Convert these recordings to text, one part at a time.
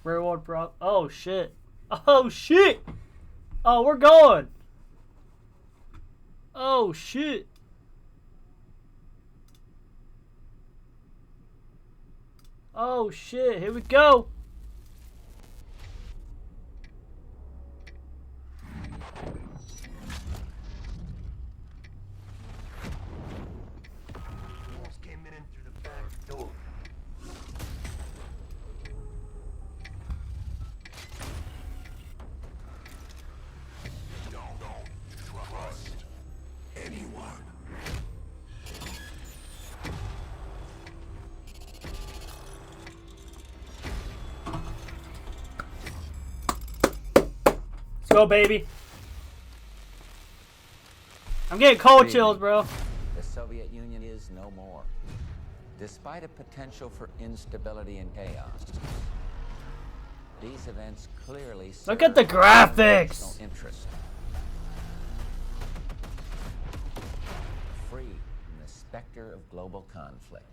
Reward prop. Oh shit. Oh shit. Oh, we're going. Oh shit. Oh shit. Here we go. Let's go, baby. I'm getting cold chills, bro. The Soviet Union is no more. Despite a potential for instability and chaos, these events clearly look at the graphics. Interest. Free from the specter of global conflict.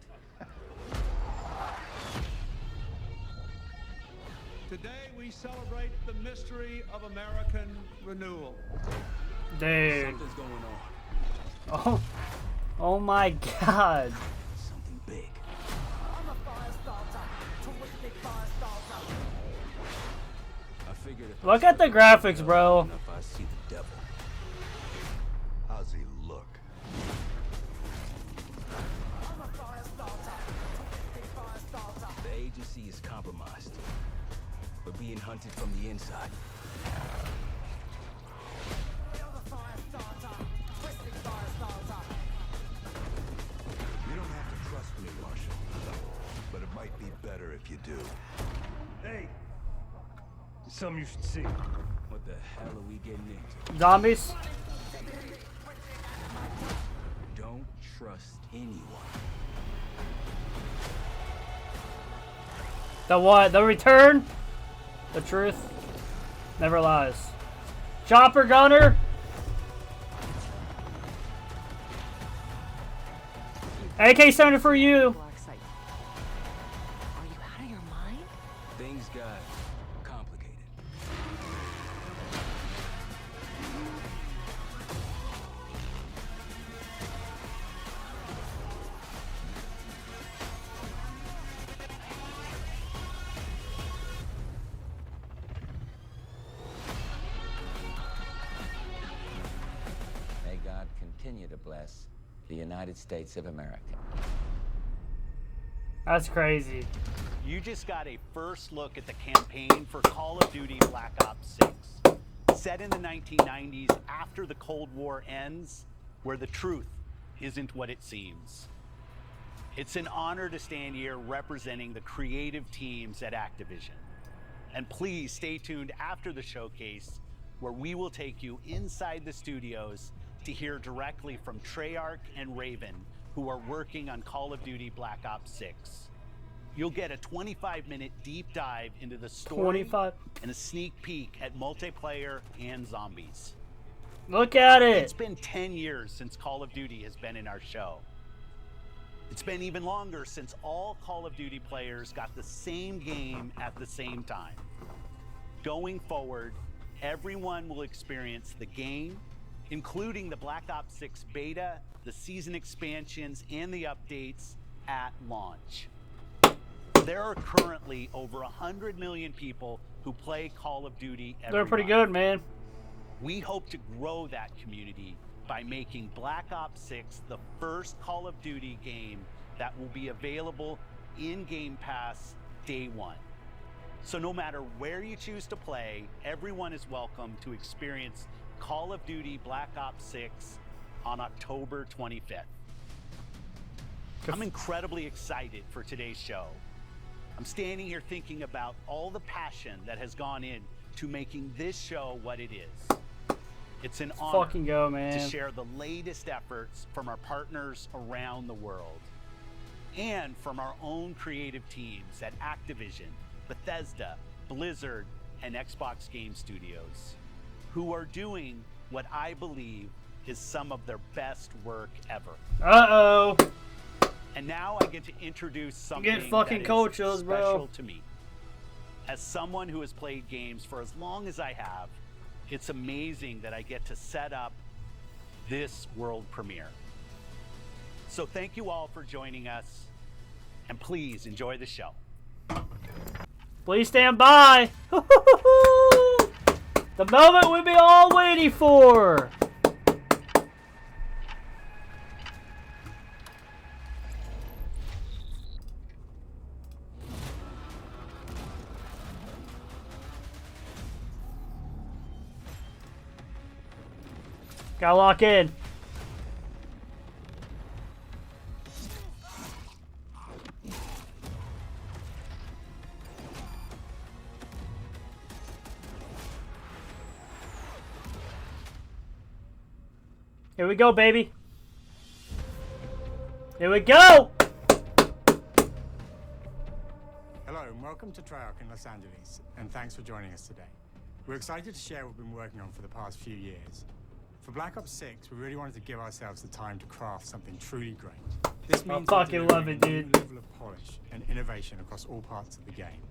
Today we celebrate the mystery of American renewal. Dude. Something's going on. Oh my god. Something big. I figured if Look at the graphics, bro. if I see the devil. How's he look? The agency is compromised. We're being hunted from the inside. You don't have to trust me, Marshal. But it might be better if you do. Hey! There's something you should see. What the hell are we getting into? Zombies. Don't trust anyone. The what? The return? The truth never lies. Chopper gunner. AK-70 for you. Are you out of your mind? Things got complicated. May God continue to bless the United States of America. That's crazy. You just got a first look at the campaign for Call of Duty Black Ops 6. Set in the 1990s after the Cold War ends, where the truth isn't what it seems. It's an honor to stand here representing the creative teams at Activision. And please stay tuned after the showcase, where we will take you inside the studios to hear directly from Treyarch and Raven, who are working on Call of Duty Black Ops 6. You'll get a 25-minute deep dive into the story 25. and a sneak peek at multiplayer and zombies. Look at It's it. been 10 years since Call of Duty has been in our show. It's been even longer since all Call of Duty players got the same game at the same time. Going forward, everyone will experience the game, including the Black Ops 6 beta, the season expansions, and the updates at launch. There are currently over 100 million people who play Call of Duty every They're pretty month. good, man. We hope to grow that community by making Black Ops 6 the first Call of Duty game that will be available in Game Pass day one. So no matter where you choose to play, everyone is welcome to experience Call of Duty Black Ops 6 on October 25th. I'm incredibly excited for today's show. I'm standing here thinking about all the passion that has gone in to making this show what it is. It's an honor Fucking go, to man. share the latest efforts from our partners around the world and from our own creative teams at Activision, Bethesda, Blizzard, and Xbox Game Studios, who are doing what I believe is some of their best work ever. Uh-oh. And now I get to introduce something Get fucking that cold is chills, bro. special to me. As someone who has played games for as long as I have, it's amazing that I get to set up this world premiere. So thank you all for joining us, and please enjoy the show. Please stand by. The moment we've been all waiting for. Gotta lock in. Here we go, baby. Here we go. Hello and welcome to Treyarch in Los Angeles, and thanks for joining us today. We're excited to share what we've been working on for the past few years. For Black Ops 6, we really wanted to give ourselves the time to craft something truly great. This means fucking love it, delivering a dude. new level of polish and innovation across all parts of the game.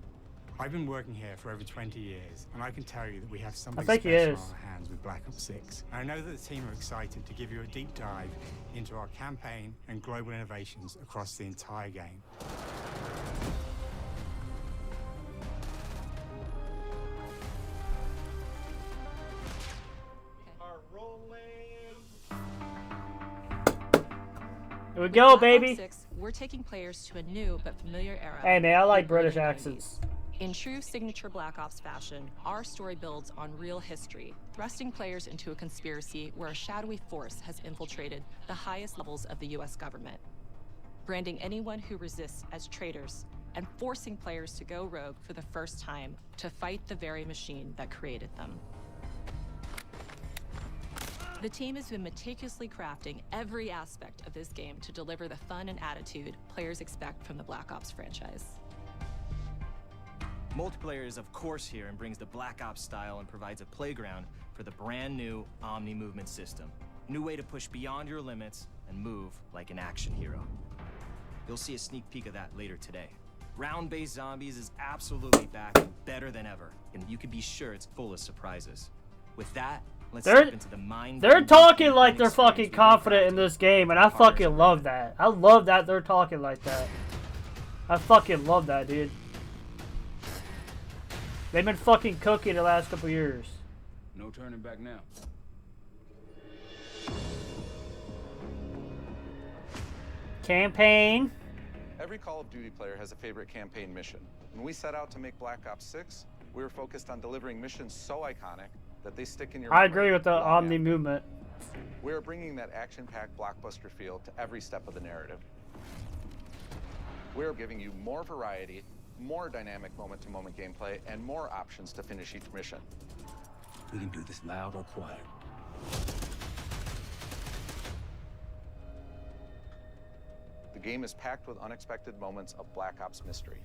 I've been working here for over 20 years, and I can tell you that we have something think he special is. on our hands with Black Ops 6. And I know that the team are excited to give you a deep dive into our campaign and global innovations across the entire game. Here we go, Black baby. Ops 6, we're taking players to a new but familiar era. Hey, man, I like the early British 90s. accents. In true signature Black Ops fashion, our story builds on real history, thrusting players into a conspiracy where a shadowy force has infiltrated the highest levels of the US government, branding anyone who resists as traitors and forcing players to go rogue for the first time to fight the very machine that created them. The team has been meticulously crafting every aspect of this game to deliver the fun and attitude players expect from the Black Ops franchise. Multiplayer is of course here and brings the Black Ops style and provides a playground for the brand new Omni movement system. New way to push beyond your limits and move like an action hero. You'll see a sneak peek of that later today. Round-based zombies is absolutely back and better than ever, and you can be sure it's full of surprises. With that, let's step into the mind. They're talking like they're fucking confident in this game, and I fucking love that. I love that they're talking like that. I fucking love that, dude. They've been fucking cooking the last couple years. No turning back now. Campaign. Every Call of Duty player has a favorite campaign mission. When we set out to make Black Ops 6, we were focused on delivering missions so iconic that they stick in your I memory agree with the long Omni after. movement. We are bringing that action-packed blockbuster feel to every step of the narrative. We are giving you more variety, more dynamic moment-to-moment gameplay, and more options to finish each mission. We can do this loud or quiet. The game is packed with unexpected moments of Black Ops mystery.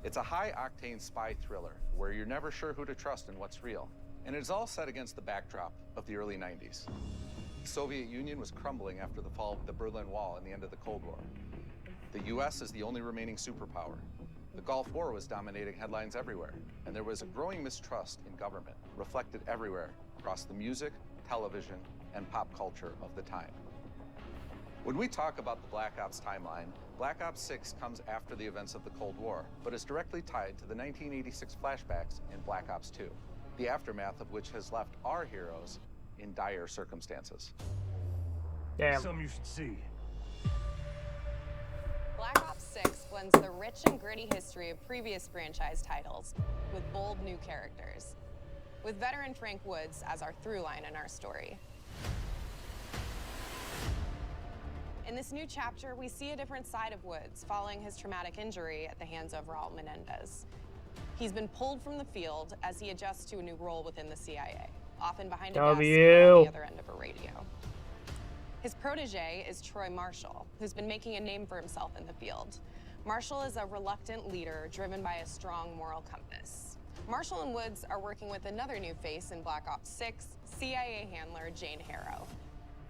It's a high-octane spy thriller where you're never sure who to trust and what's real. And it's all set against the backdrop of the early 90s. The Soviet Union was crumbling after the fall of the Berlin Wall and the end of the Cold War. The US is the only remaining superpower. The Gulf War was dominating headlines everywhere, and there was a growing mistrust in government, reflected everywhere across the music, television, and pop culture of the time. When we talk about the Black Ops timeline, Black Ops 6 comes after the events of the Cold War, but is directly tied to the 1986 flashbacks in Black Ops 2, the aftermath of which has left our heroes in dire circumstances. Damn. Something you should see. Black Ops 6 blends the rich and gritty history of previous franchise titles with bold new characters, with veteran Frank Woods as our through line in our story. In this new chapter, we see a different side of Woods following his traumatic injury at the hands of Raul Menendez. He's been pulled from the field as he adjusts to a new role within the CIA, often behind a desk or on the other end of a radio. His protege is Troy Marshall, who's been making a name for himself in the field. Marshall is a reluctant leader driven by a strong moral compass. Marshall and Woods are working with another new face in Black Ops 6, CIA handler Jane Harrow.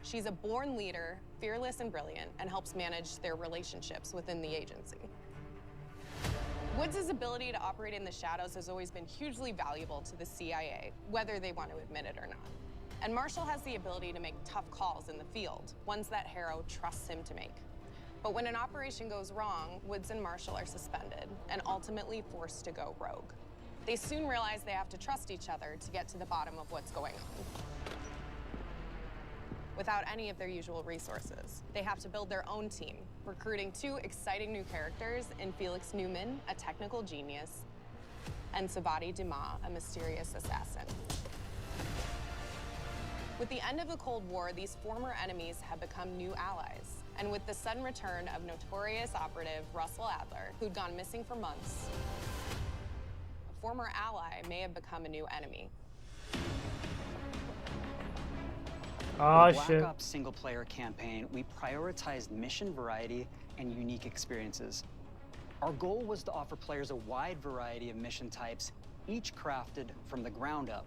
She's a born leader, fearless and brilliant, and helps manage their relationships within the agency. Woods' ability to operate in the shadows has always been hugely valuable to the CIA, whether they want to admit it or not. And Marshall has the ability to make tough calls in the field, ones that Harrow trusts him to make. But when an operation goes wrong, Woods and Marshall are suspended and ultimately forced to go rogue. They soon realize they have to trust each other to get to the bottom of what's going on. Without any of their usual resources, they have to build their own team, recruiting 2 exciting new characters in Felix Newman, a technical genius, and Savati Dumas, a mysterious assassin. With the end of the Cold War, these former enemies have become new allies. And with the sudden return of notorious operative Russell Adler, who'd gone missing for months, a former ally may have become a new enemy. Oh, For Black shit. Ops single-player campaign, we prioritized mission variety and unique experiences. Our goal was to offer players a wide variety of mission types, each crafted from the ground up.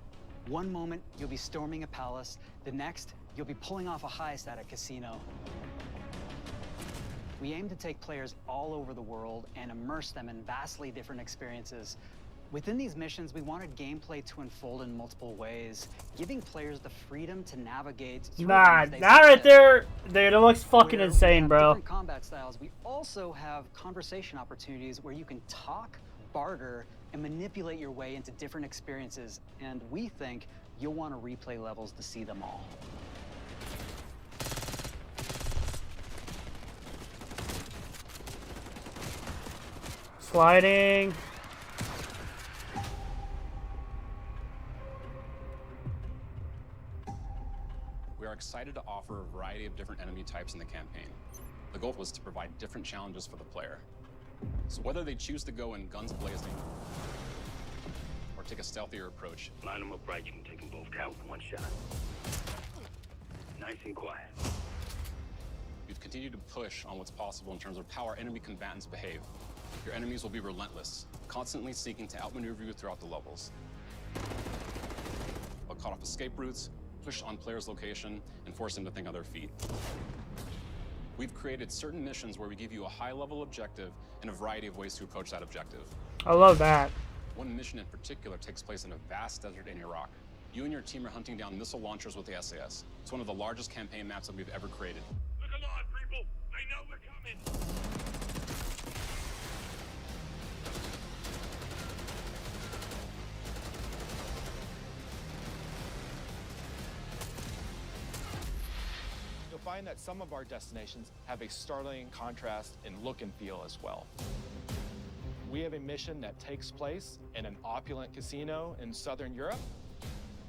One moment, you'll be storming a palace. The next, you'll be pulling off a heist at a casino. We aim to take players all over the world and immerse them in vastly different experiences. Within these missions, we wanted gameplay to unfold in multiple ways, giving players the freedom to navigate through Nah, them as they that see right fit. there, dude, it looks fucking Where we insane, have bro. different combat styles. We also have conversation opportunities where you can talk, barter, and manipulate your way into different experiences. And we think you'll want to replay levels to see them all. Sliding. We are excited to offer a variety of different enemy types in the campaign. The goal was to provide different challenges for the player. So whether they choose to go in guns blazing or take a stealthier approach, Line them up right, you can take them both down with one shot. Nice and quiet. we've continued to push on what's possible in terms of how our enemy combatants behave. Your enemies will be relentless, constantly seeking to outmaneuver you throughout the levels. They'll cut off escape routes, push on players' location, and force them to think on their feet. We've created certain missions where we give you a high-level objective and a variety of ways to approach that objective. I love that. One mission in particular takes place in a vast desert in Iraq. You and your team are hunting down missile launchers with the SAS. It's one of the largest campaign maps that we've ever created. Look alive, people! They know we're coming! You'll find that some of our destinations have a startling contrast in look and feel as well. We have a mission that takes place in an opulent casino in Southern Europe.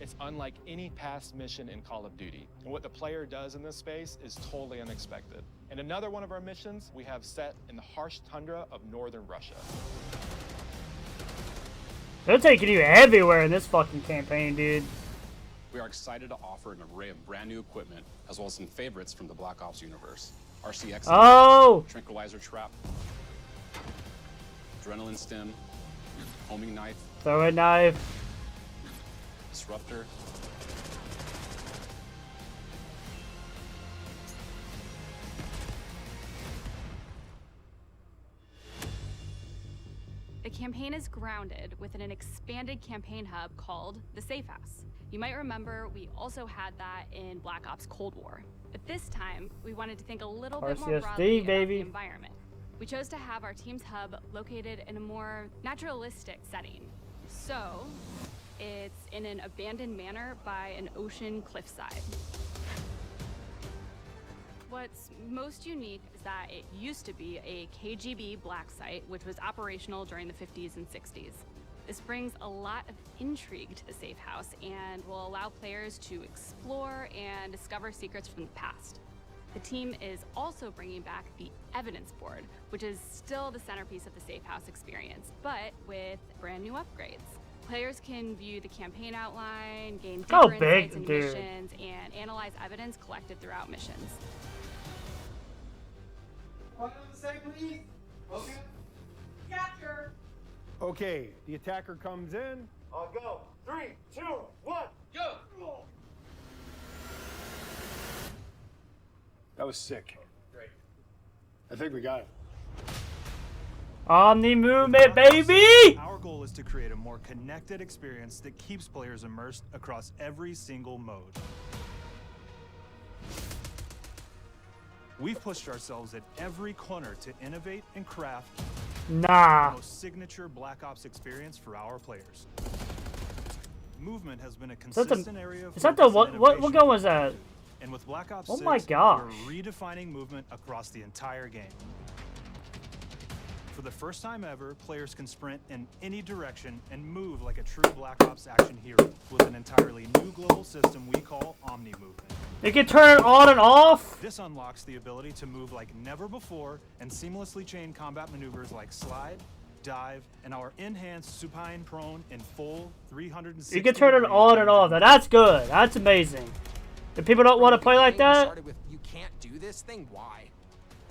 It's unlike any past mission in Call of Duty. And what the player does in this space is totally unexpected. And another one of our missions we have set in the harsh tundra of northern Russia. They're taking you everywhere in this fucking campaign, dude. We are excited to offer an array of brand new equipment, as well as some favorites from the Black Ops universe. RCX, Oh! Tranquilizer Trap, Adrenaline Stim, Homing Knife, Throw a knife. Disruptor, The campaign is grounded within an expanded campaign hub called the Safe House. You might remember we also had that in Black Ops Cold War. But this time, we wanted to think a little bit more RCSD, broadly about baby. the environment. We chose to have our team's hub located in a more naturalistic setting. So, it's in an abandoned manor by an ocean cliffside. What's most unique is that it used to be a KGB black site, which was operational during the 50s and 60s. This brings a lot of intrigue to the Safe House and will allow players to explore and discover secrets from the past. The team is also bringing back the evidence board, which is still the centerpiece of the Safe House experience, but with brand new upgrades. Players can view the campaign outline, gain How deeper big, insights into dude? missions, and analyze evidence collected throughout missions. Okay, the attacker comes in. I'll go. 3, 2, 1, go! That was sick. Great. I think we got it. Omni movement, baby! Our goal is to create a more connected experience that keeps players immersed across every single mode. We've pushed ourselves at every corner to innovate and craft the most signature Black Ops experience for our players. Movement has been a consistent area of Is that the what gun was that? And with Black Ops 6, oh my gosh. we're redefining movement across the entire game. For the first time ever, players can sprint in any direction and move like a true Black Ops action hero with an entirely new global system we call Omni Movement. You can turn it on and off? This unlocks the ability to move like never before and seamlessly chain combat maneuvers like slide, dive, and our enhanced supine prone in full 360. You can turn it on and off. Now that's good. That's amazing. If people don't want to play like that, started with, you can't do this thing, why?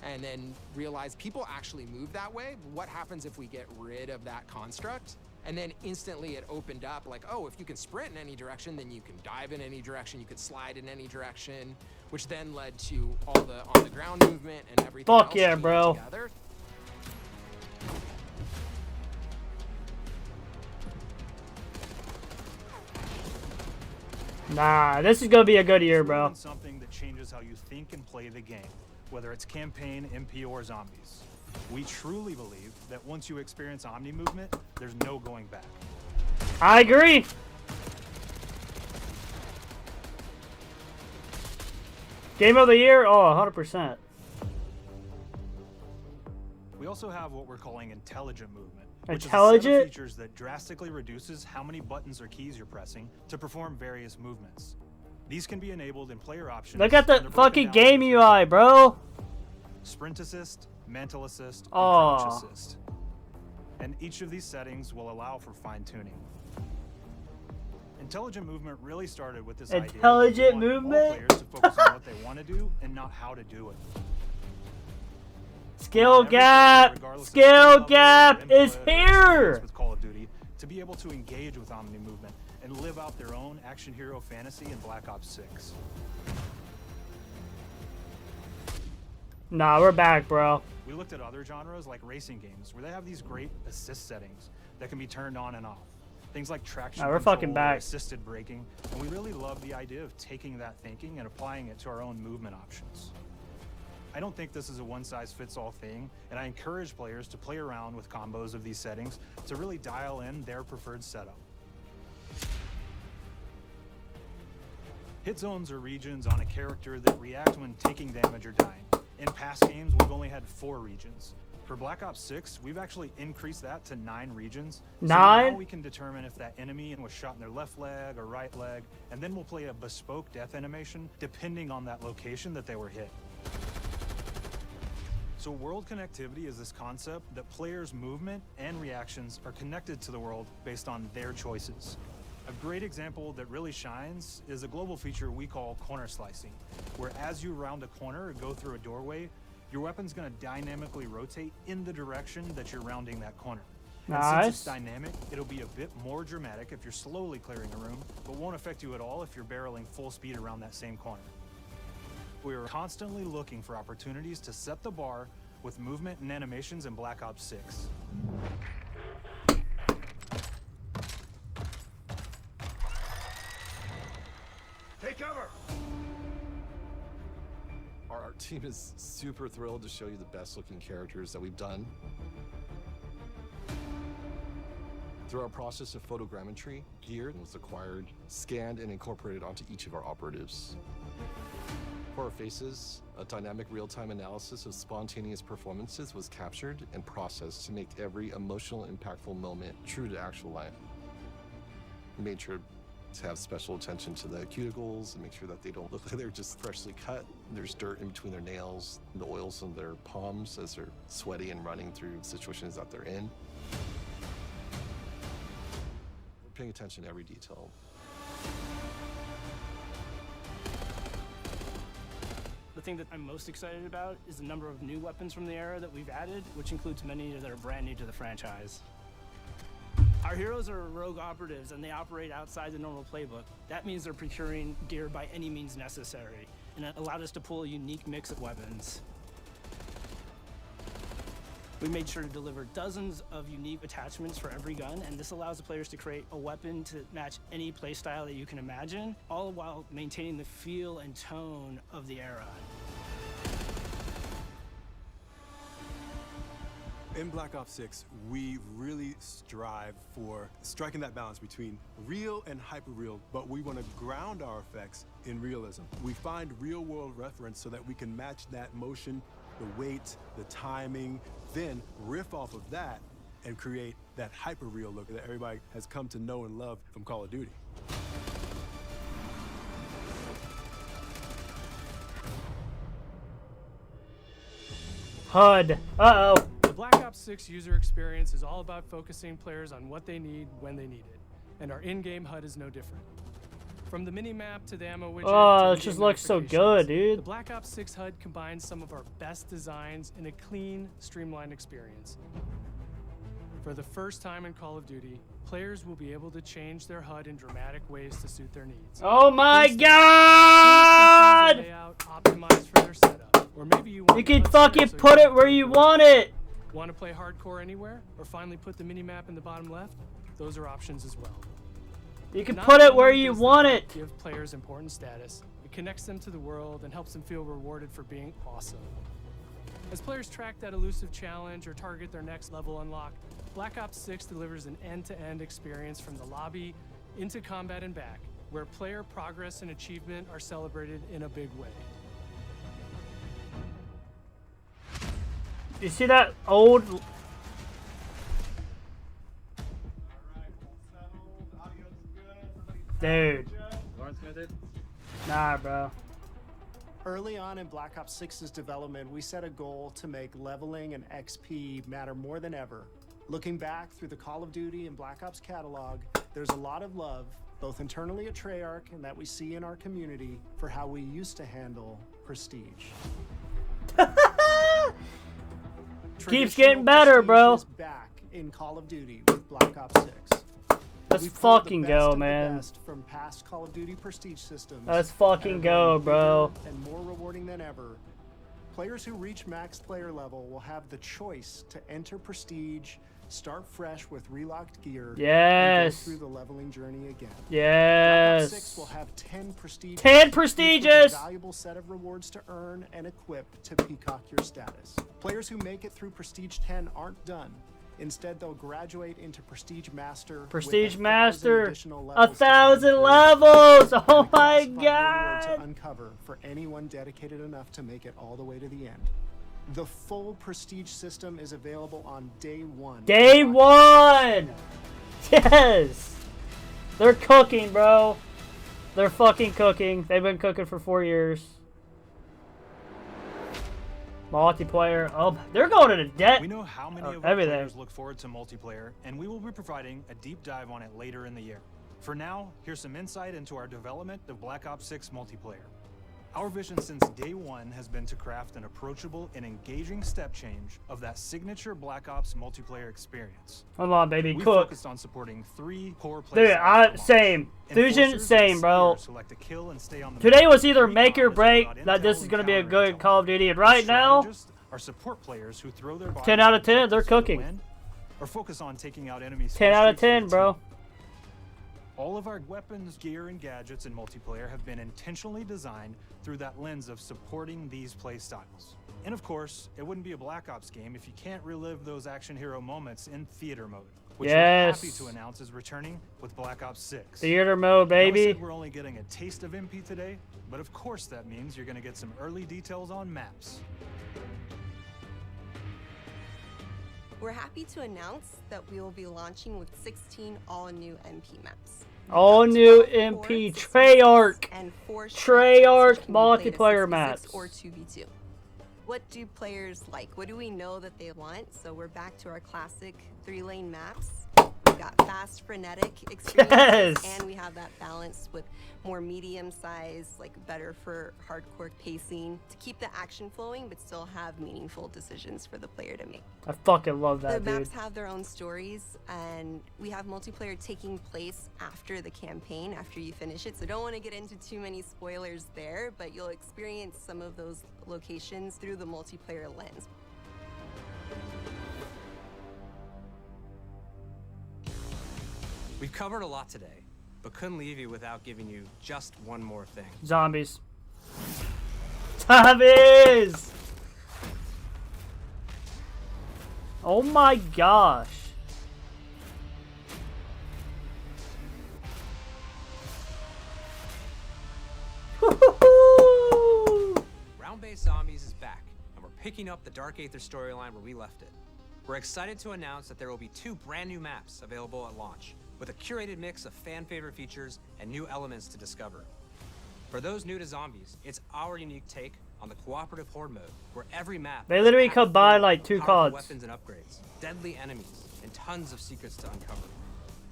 And then realize people actually move that way. What happens if we get rid of that construct? And then instantly it opened up like, oh, if you can sprint in any direction, then you can dive in any direction, you could slide in any direction, which then led to all the on the ground movement and everything else yeah, bro. Together. Nah, this is gonna be a good year, bro. Something that changes how you think and play the game, whether it's campaign, MP, or zombies. We truly believe that once you experience Omni Movement, there's no going back. I agree. Game of the year? Oh, 100%. We also have what we're calling intelligent movement. Intelligent? Which is a set of features that drastically reduces how many buttons or keys you're pressing to perform various movements. These can be enabled in player options. Look at the fucking game UI, bro. Sprint assist, mantle assist, and Oh. crouch assist. And each of these settings will allow for fine-tuning. Intelligent movement really started with this idea that Intelligent we want movement? all players to focus on what they want to do and not how to do it. Skill gap! Skill gap is here! With Call of Duty, to be able to engage with Omni Movement and live out their own action hero fantasy in Black Ops 6. Nah, we're back, bro. We looked at other genres like racing games where they have these great assist settings that can be turned on and off. Things like traction We're control fucking or back. assisted braking, and we really love the idea of taking that thinking and applying it to our own movement options. I don't think this is a one-size-fits-all thing, and I encourage players to play around with combos of these settings to really dial in their preferred setup. Hit zones are regions on a character that react when taking damage or dying. In past games, we've only had 4 regions. For Black Ops 6, we've actually increased that to 9 regions. 9? So now we can determine if that enemy was shot in their left leg or right leg, and then we'll play a bespoke death animation depending on that location that they were hit. So world connectivity is this concept that players' movement and reactions are connected to the world based on their choices. A great example that really shines is a global feature we call corner slicing, where as you round a corner or go through a doorway, your weapon's going to dynamically rotate in the direction that you're rounding that corner. And since it's dynamic, it'll be a bit more dramatic if you're slowly clearing a room, but won't affect you at all if you're barreling full speed around that same corner. We are constantly looking for opportunities to set the bar with movement and animations in Black Ops 6. Take cover! Our art team is super thrilled to show you the best looking characters that we've done. Through our process of photogrammetry, gear was acquired, scanned, and incorporated onto each of our operatives. For our faces, a dynamic real-time analysis of spontaneous performances was captured and processed to make every emotional, impactful moment true to actual life. We made sure to have special attention to the cuticles and make sure that they don't look like they're just freshly cut. There's dirt in between their nails, the oils on their palms as they're sweaty and running through situations that they're in. We're paying attention to every detail. The thing that I'm most excited about is the number of new weapons from the era that we've added, which includes many that are brand new to the franchise. Our heroes are rogue operatives and they operate outside the normal playbook. That means they're procuring gear by any means necessary, and it allowed us to pull a unique mix of weapons. We made sure to deliver dozens of unique attachments for every gun, and this allows the players to create a weapon to match any playstyle that you can imagine, all while maintaining the feel and tone of the era. In Black Ops 6, we really strive for striking that balance between real and hyper-real, but we want to ground our effects in realism. We find real-world reference so that we can match that motion, the weight, the timing, then riff off of that and create that hyper-real look that everybody has come to know and love from Call of Duty. HUD. Uh-oh. The Black Ops 6 user experience is all about focusing players on what they need when they need it, and our in-game HUD is no different. From the mini-map to the ammo widget. Oh, it just looks so good, dude. The Black Ops 6 HUD combines some of our best designs in a clean, streamlined experience. For the first time in Call of Duty, players will be able to change their HUD in dramatic ways to suit their needs. Oh my god! Layout optimized for their setup. Or maybe you can fucking put it where you want it! Want to play hardcore anywhere? Or finally put the mini-map in the bottom left? Those are options as well. You can put it where you want it. Give players important status. It connects them to the world and helps them feel rewarded for being awesome. As players track that elusive challenge or target their next level unlock, Black Ops 6 delivers an end-to-end experience from the lobby into combat and back, where player progress and achievement are celebrated in a big way. You see that old... Dude. Nah, bro. Early on in Black Ops 6's development, we set a goal to make leveling and XP matter more than ever. Looking back through the Call of Duty and Black Ops catalog, there's a lot of love, both internally at Treyarch and that we see in our community, for how we used to handle prestige. Keeps getting better, bro. Is back in Call of Duty with Black Ops 6. Let's fucking go, man. From past Call of Duty prestige systems. Let's fucking go, bro. And more rewarding than ever. Players who reach max player level will have the choice to enter prestige, start fresh with relocked gear, and go through the leveling journey again. Yes. Black Ops 6 will have 10 prestige. 10 prestiges. A valuable set of rewards to earn and equip to peacock your status. Players who make it through Prestige 10 aren't done. Instead, they'll graduate into Prestige Master. Prestige Master. 1,000 levels. Oh my god. To uncover for anyone dedicated enough to make it all the way to the end. The full Prestige system is available on day one. Day one. Yes. They're cooking, bro. They're fucking cooking. They've been cooking for 4 years. Multiplayer. Oh, they're going to the debt. We know how many of our players look forward to multiplayer, and we will be providing a deep dive on it later in the year. For now, here's some insight into our development of Black Ops 6 multiplayer. Our vision since day one has been to craft an approachable and engaging step change of that signature Black Ops multiplayer experience. Hold on, baby. We Cook. focused on supporting 3 core play Dude, same. Fusion, same, bro. Today was either make or break that this is going to be a good Call of Duty, and right now, our support players who throw their 10 out of 10, they're cooking. Or focus on taking out enemies. 10 out of 10, bro. All of our weapons, gear, and gadgets in multiplayer have been intentionally designed through that lens of supporting these play styles. And of course, it wouldn't be a Black Ops game if you can't relive those action hero moments in theater mode, which we're happy to announce is returning with Black Ops 6. Theater mode, baby. I said we're only getting a taste of MP today, but of course that means you're going to get some early details on maps. We're happy to announce that we will be launching with 16 all-new MP maps. All new MP Treyarch. Treyarch multiplayer maps. Or 2v2. What do players like? What do we know that they want? So we're back to our classic 3-lane maps. We've got fast, frenetic experiences, and we have that balance with more medium size, like better for hardcore pacing to keep the action flowing, but still have meaningful decisions for the player to make. I fucking love that, The dude. maps have their own stories, and we have multiplayer taking place after the campaign, after you finish it. So don't want to get into too many spoilers there, but you'll experience some of those locations through the multiplayer lens. We've covered a lot today, but couldn't leave you without giving you just one more thing. Zombies. Zombies! Oh my gosh. Round-based Zombies is back, and we're picking up the Dark Aether storyline where we left it. We're excited to announce that there will be 2 brand new maps available at launch, with a curated mix of fan-favorite features and new elements to discover. For those new to Zombies, it's our unique take on the cooperative horde mode, where every map They literally is could buy like 2 powerful CODs. weapons and upgrades, deadly enemies, and tons of secrets to uncover.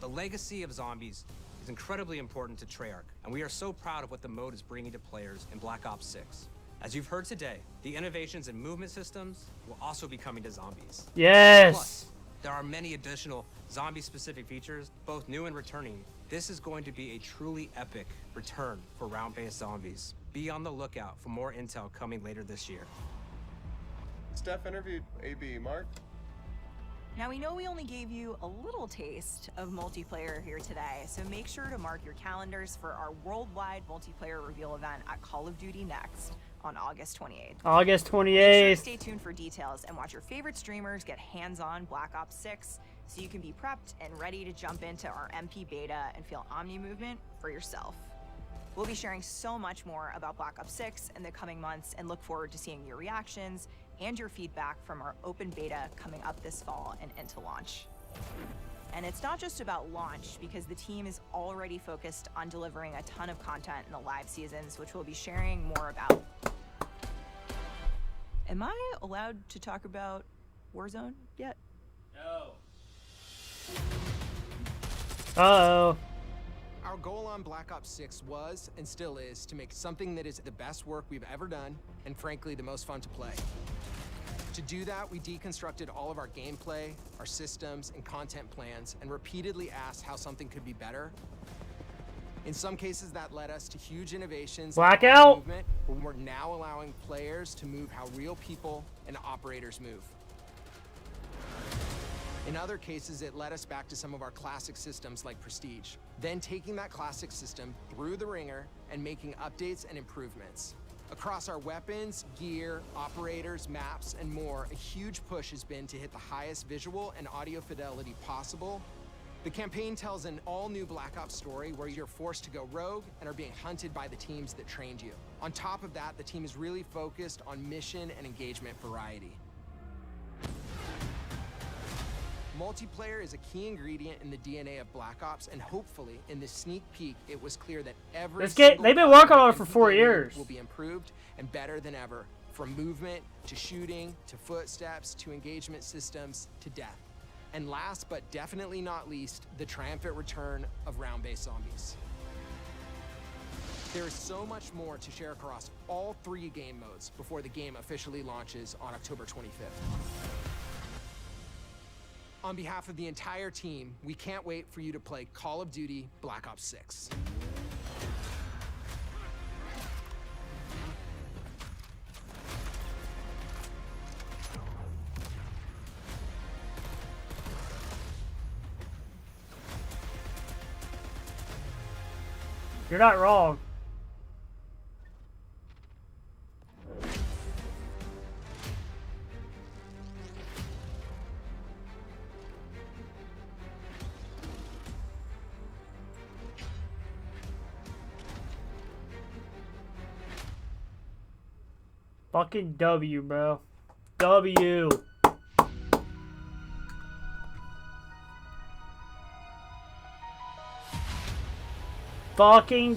The legacy of Zombies is incredibly important to Treyarch, and we are so proud of what the mode is bringing to players in Black Ops 6. As you've heard today, the innovations in movement systems will also be coming to Zombies. Yes! Plus, there are many additional zombie-specific features, both new and returning. This is going to be a truly epic return for round-based Zombies. Be on the lookout for more intel coming later this year. Steph interviewed AB. Mark? Now, we know we only gave you a little taste of multiplayer here today, so make sure to mark your calendars for our worldwide multiplayer reveal event at Call of Duty Next on August 28th. August Make sure 28th. to stay tuned for details and watch your favorite streamers get hands-on Black Ops 6 so you can be prepped and ready to jump into our MP beta and feel Omni movement for yourself. We'll be sharing so much more about Black Ops 6 in the coming months and look forward to seeing your reactions and your feedback from our open beta coming up this fall and into launch. And it's not just about launch, because the team is already focused on delivering a ton of content in the live seasons, which we'll be sharing more about. Am I allowed to talk about Warzone yet? No. Uh-oh. Our goal on Black Ops 6 was, and still is, to make something that is the best work we've ever done, and frankly, the most fun to play. To do that, we deconstructed all of our gameplay, our systems, and content plans, and repeatedly asked how something could be better. In some cases, that led us to huge innovations in Blackout! movement, where we're now allowing players to move how real people and operators move. In other cases, it led us back to some of our classic systems like Prestige, then taking that classic system through the ringer and making updates and improvements. Across our weapons, gear, operators, maps, and more, a huge push has been to hit the highest visual and audio fidelity possible. The campaign tells an all-new Black Ops story where you're forced to go rogue and are being hunted by the teams that trained you. On top of that, the team is really focused on mission and engagement variety. Multiplayer is a key ingredient in the DNA of Black Ops, and hopefully, in this sneak peek, it was clear that every They've been working on it for 4 years. will be improved and better than ever, from movement to shooting to footsteps to engagement systems to death. And last but definitely not least, the triumphant return of round-based Zombies. There is so much more to share across all 3 game modes before the game officially launches on October 25th. On behalf of the entire team, we can't wait for you to play Call of Duty Black Ops 6. You're not wrong. Fucking W, bro. W. Fucking